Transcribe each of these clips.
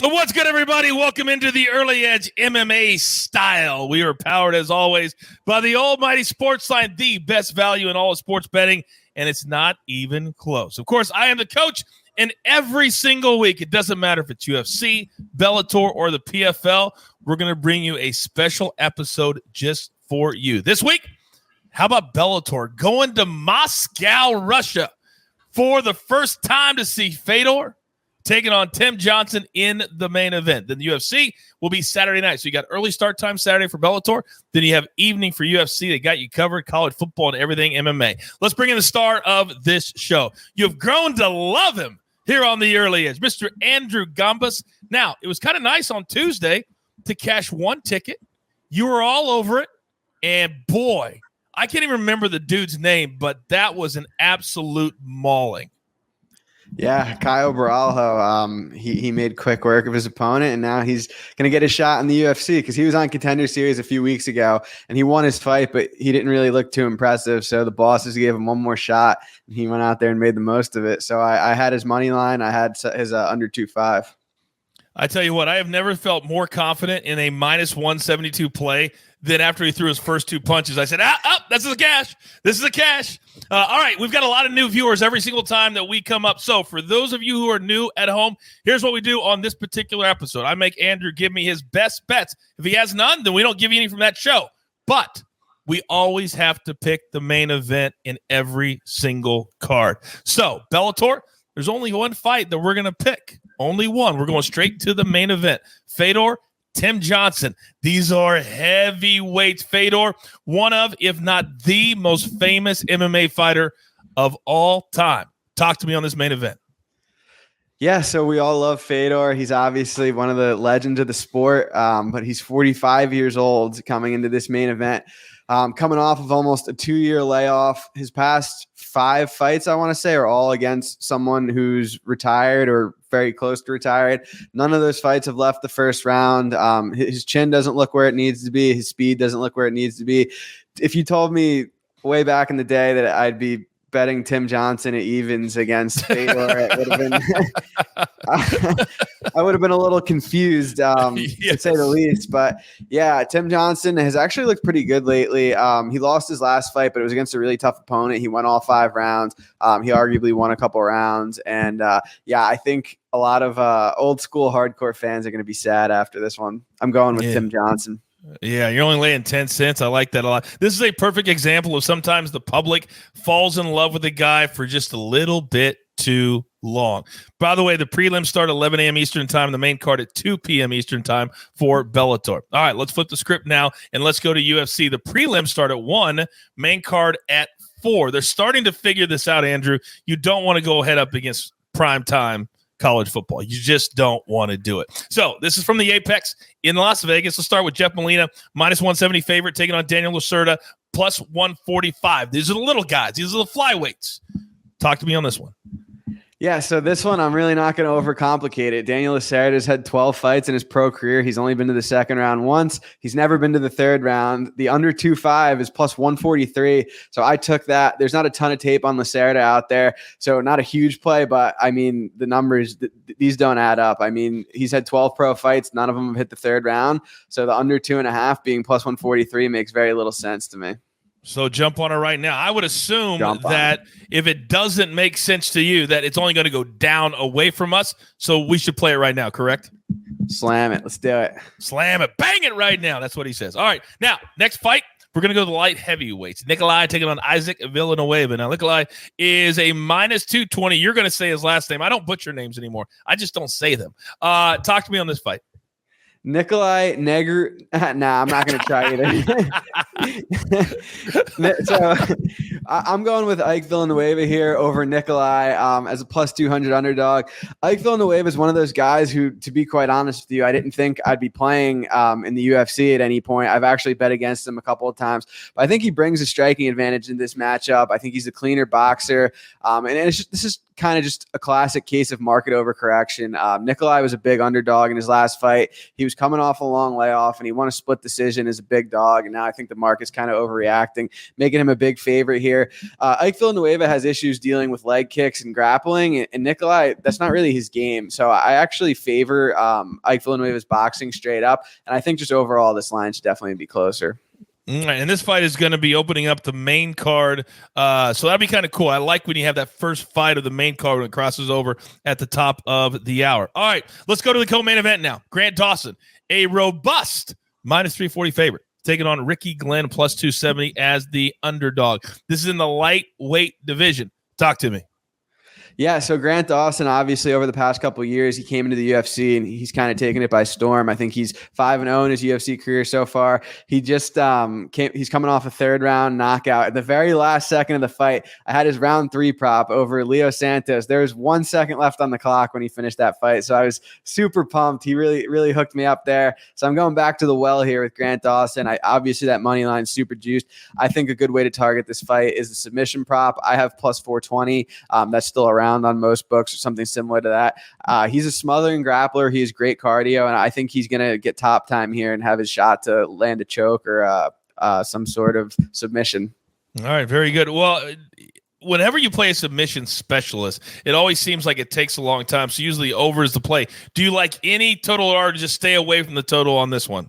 What's good, everybody? Welcome into the Early Edge MMA style. We are powered, as always, by the almighty SportsLine, the best value in all of sports betting, and it's not even close. Of course, I am the coach, and every single week, it doesn't matter if it's UFC, Bellator, or the PFL, we're going to bring you a special episode just for you. This week, how about Bellator going to Moscow, Russia for the first time to see Fedor taking on Tim Johnson in the main event. Then the UFC will be Saturday night. So you got early start time Saturday for Bellator. Then you have evening for UFC. They got you covered, college football and everything MMA. Let's bring in the star of this show. You've grown to love him here on the Early Edge, Mr. Andrew Gombas. Now, it was kind of nice on Tuesday to cash one ticket. You were all over it. And boy, I can't even remember the dude's name, but that was an absolute mauling. Yeah, Kyle Baralho, he made quick work of his opponent, and now he's going to get a shot in the UFC because he was on Contender Series a few weeks ago, and he won his fight, but he didn't really look too impressive, so the bosses gave him one more shot, and he went out there and made the most of it. So I had his money line. I had his under 2.5. I tell you what, I have never felt more confident in a minus 172 play than after he threw his first two punches. I said, this is a cash. This is a cash. All right, we've got a lot of new viewers every single time that we come up. So for those of you who are new at home, here's what we do on this particular episode. I make Andrew give me his best bets. If he has none, then we don't give you any from that show. But we always have to pick the main event in every single card. So Bellator, there's only one fight that we're going to pick. Only one. We're going straight to the main event. Fedor, Tim Johnson. These are heavyweights. Fedor, one of, if not the most famous MMA fighter of all time. Talk to me on this main event. Yeah, so we all love Fedor. He's obviously one of the legends of the sport, but he's 45 years old coming into this main event. Coming off of almost a 2-year layoff. His past 5 fights, I want to say, are all against someone who's retired or very close to retired. None of those fights have left the first round. His chin doesn't look where it needs to be. His speed doesn't look where it needs to be. If you told me way back in the day that I'd be betting Tim Johnson at evens against Fedor, it would have been I would have been a little confused, to say the least. But yeah, Tim Johnson has actually looked pretty good lately. He lost his last fight, but it was against a really tough opponent. He won all 5 rounds. He arguably won a couple rounds. And I think a lot of old school hardcore fans are going to be sad after this one. I'm going with Tim Johnson. Yeah, you're only laying 10 cents. I like that a lot. This is a perfect example of sometimes the public falls in love with a guy for just a little bit too long. By the way, the prelims start at 11 a.m. Eastern time, the main card at 2 p.m. Eastern time for Bellator. All right, let's flip the script now, and let's go to UFC. The prelims start at 1, main card at 4. They're starting to figure this out, Andrew. You don't want to go head up against primetime college football. You just don't want to do it. So this is from the Apex in Las Vegas. Let's start with Jeff Molina, minus 170 favorite, taking on Daniel Lacerda, plus 145. These are the little guys. These are the flyweights. Talk to me on this one. Yeah, so this one, I'm really not going to overcomplicate it. Daniel Lacerda has had 12 fights in his pro career. He's only been to the second round once. He's never been to the third round. The under 2.5 is plus 143. So I took that. There's not a ton of tape on Lacerda out there. So not a huge play, but I mean, the numbers, these don't add up. I mean, he's had 12 pro fights. None of them have hit the third round. So the under 2.5 being plus 143 makes very little sense to me. So jump on it right now. I would assume that if it doesn't make sense to you, that it's only going to go down away from us. So we should play it right now, correct? Slam it. Let's do it. Slam it. Bang it right now. That's what he says. All right. Now, next fight, we're going to go to the light heavyweights. Nicolae taking on Isaac Villanueva. Now, Nicolae is a minus 220. You're going to say his last name. I don't butcher names anymore. I just don't say them. Talk to me on this fight. Nicolae I'm not going to try either. So I'm going with Ike Villanueva here over Nicolae as a plus 200 underdog. Ike Villanueva is one of those guys who, to be quite honest with you, I didn't think I'd be playing in the UFC at any point. I've actually bet against him a couple of times, but I think he brings a striking advantage in this matchup. I think he's a cleaner boxer. And this is kind of just a classic case of market overcorrection. Nicolae was a big underdog in his last fight. He was was coming off a long layoff, and he won a split decision as a big dog. And now I think the market's kind of overreacting, making him a big favorite here. Ike Villanueva has issues dealing with leg kicks and grappling, and Nicolae, that's not really his game. So I actually favor Ike Villanueva's boxing straight up, and I think just overall this line should definitely be closer. And this fight is going to be opening up the main card. So that'd be kind of cool. I like when you have that first fight of the main card when it crosses over at the top of the hour. All right, let's go to the co-main event now. Grant Dawson, a robust minus 340 favorite, taking on Ricky Glenn plus 270 as the underdog. This is in the lightweight division. Talk to me. Yeah, so Grant Dawson, obviously, over the past couple of years, he came into the UFC and he's kind of taken it by storm. I think he's 5-0 in his UFC career so far. He just he's coming off a third round knockout. At the very last second of the fight, I had his round 3 prop over Leo Santos. There was 1 second left on the clock when he finished that fight, so I was super pumped. He really hooked me up there. So I'm going back to the well here with Grant Dawson. Obviously, that money line super juiced. I think a good way to target this fight is the submission prop. I have plus 420. That's still around on most books or something similar to that. He's a smothering grappler. He has great cardio, and I think he's going to get top time here and have his shot to land a choke or some sort of submission. All right, very good. Well, whenever you play a submission specialist, it always seems like it takes a long time. So usually over is the play. Do you like any total or just stay away from the total on this one?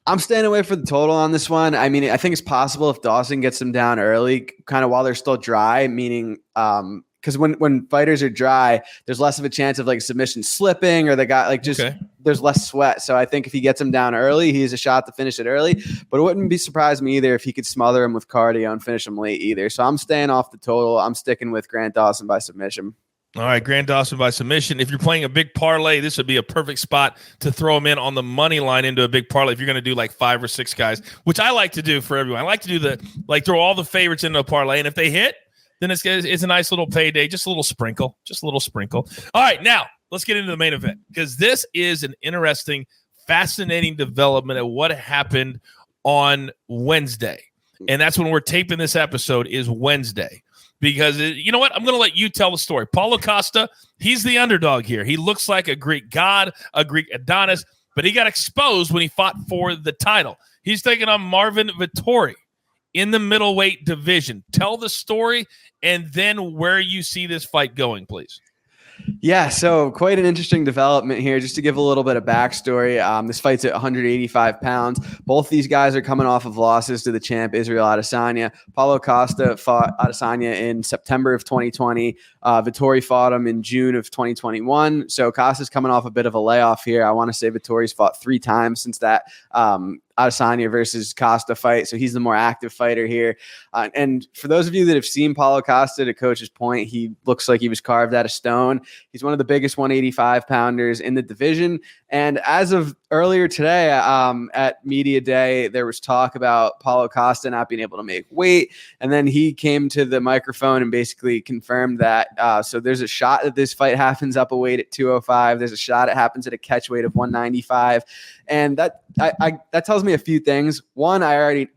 I'm staying away for the total on this one. I mean, I think it's possible if Dawson gets them down early, kind of while they're still dry, meaning because when fighters are dry, there's less of a chance of like submission slipping or there's less sweat. So I think if he gets him down early, he has a shot to finish it early. But it wouldn't be surprised me either if he could smother him with cardio and finish him late either. So I'm staying off the total. I'm sticking with Grant Dawson by submission. All right, Grant Dawson by submission. If you're playing a big parlay, this would be a perfect spot to throw him in on the money line into a big parlay if you're going to do like 5 or 6 guys, which I like to do for everyone. I like to do throw all the favorites into a parlay, and if they hit, then it's a nice little payday, just a little sprinkle. All right, now let's get into the main event because this is an interesting, fascinating development of what happened on Wednesday. And that's when we're taping this episode is Wednesday. Because you know what? I'm going to let you tell the story. Paulo Costa, he's the underdog here. He looks like a Greek god, a Greek Adonis, but he got exposed when he fought for the title. He's taking on Marvin Vettori in the middleweight division. Tell the story and then where you see this fight going, please. Yeah, so quite an interesting development here. Just to give a little bit of backstory, this fight's at 185 pounds. Both these guys are coming off of losses to the champ, Israel Adesanya. Paulo Costa fought Adesanya in September of 2020. Vettori fought him in June of 2021. So Costa's coming off a bit of a layoff here. I want to say Vettori's fought 3 times since that Adesanya versus Costa fight. So he's the more active fighter here. And for those of you that have seen Paulo Costa, to Coach's point, he looks like he was carved out of stone. He's one of the biggest 185 pounders in the division. And as of earlier today at Media Day, there was talk about Paulo Costa not being able to make weight. And then he came to the microphone and basically confirmed that. So there's a shot that this fight happens up a weight at 205. There's a shot it happens at a catch weight of 195. And that tells me a few things. One,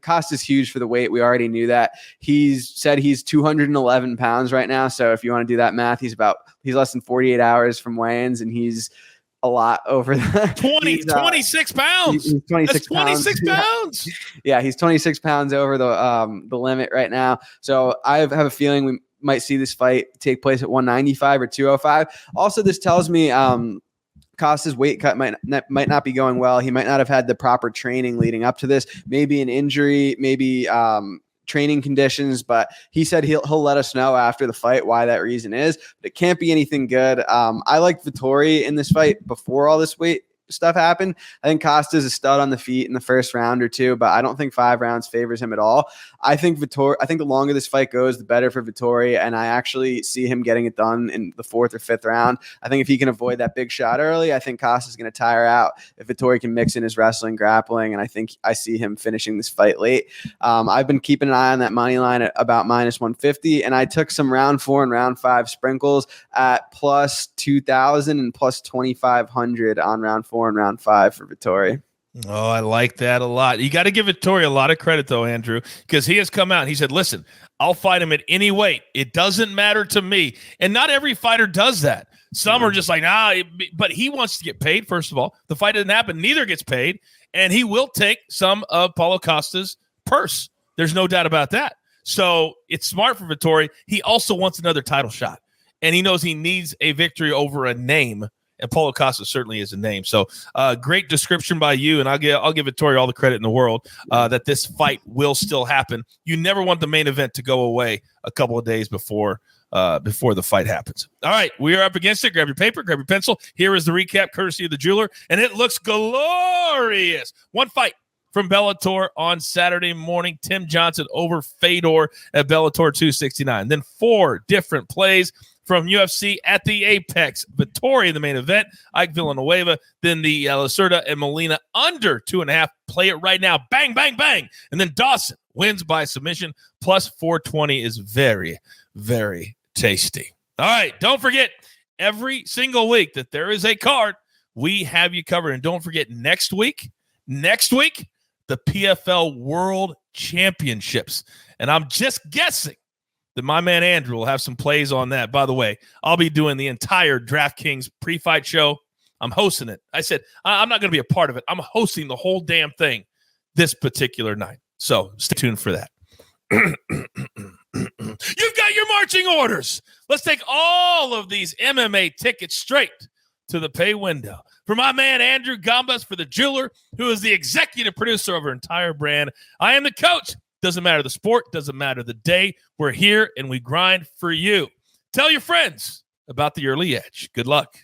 Costa's huge for the weight. We already knew that. He's said he's 211 pounds right now. So if you want to do that math, he's less than 48 hours from weigh-ins, and he's a lot over that. 26 pounds. He's 26 That's 26 pounds. Yeah, he's 26 pounds over the limit right now. So I have a feeling we might see this fight take place at 195 or 205. Also, this tells me Costa's weight cut might not be going well. He might not have had the proper training leading up to this. Maybe an injury, maybe training conditions, but he said he'll let us know after the fight why that reason is. But it can't be anything good. I like Vettori in this fight before all this weight stuff happened. I think Costa's a stud on the feet in the first round or two, but I don't think 5 rounds favors him at all. I think the longer this fight goes, the better for Vettori, and I actually see him getting it done in the 4th or 5th round. I think if he can avoid that big shot early, I think Costa's going to tire out. If Vettori can mix in his wrestling, grappling, and I think I see him finishing this fight late. I've been keeping an eye on that money line at about minus 150, and I took some round 4 and round 5 sprinkles at plus 2,000 and plus 2,500 on round 4 and round 5 for Vettori. Oh, I like that a lot. You got to give Vettori a lot of credit, though, Andrew, because he has come out and he said, listen, I'll fight him at any weight. It doesn't matter to me. And not every fighter does that. Some are just like, but he wants to get paid, first of all. The fight doesn't happen. Neither gets paid. And he will take some of Paulo Costa's purse. There's no doubt about that. So it's smart for Vettori. He also wants another title shot. And he knows he needs a victory over a name. And Paulo Costa certainly is a name. So great description by you. And I'll give Vettori all the credit in the world that this fight will still happen. You never want the main event to go away a couple of days before the fight happens. All right, we are up against it. Grab your paper, grab your pencil. Here is the recap, courtesy of the jeweler. And it looks glorious. One fight from Bellator on Saturday morning. Tim Johnson over Fedor at Bellator 269. Then 4 different plays from UFC at the Apex. Vettori in the main event, Ike Villanueva, then the Lacerda and Molina under 2.5. Play it right now. Bang, bang, bang. And then Dawson wins by submission. Plus 420 is very, very tasty. All right, don't forget, every single week that there is a card, we have you covered. And don't forget, next week, the PFL World Championships. And I'm just guessing that my man Andrew will have some plays on that. By the way, I'll be doing the entire DraftKings pre-fight show. I'm hosting it. I said, I'm not going to be a part of it. I'm hosting the whole damn thing this particular night. So stay tuned for that. You've got your marching orders. Let's take all of these MMA tickets straight to the pay window. For my man Andrew Gombas, for the jeweler, who is the executive producer of our entire brand, I am the coach. Doesn't matter the sport, doesn't matter the day. We're here and we grind for you. Tell your friends about the Early Edge. Good luck.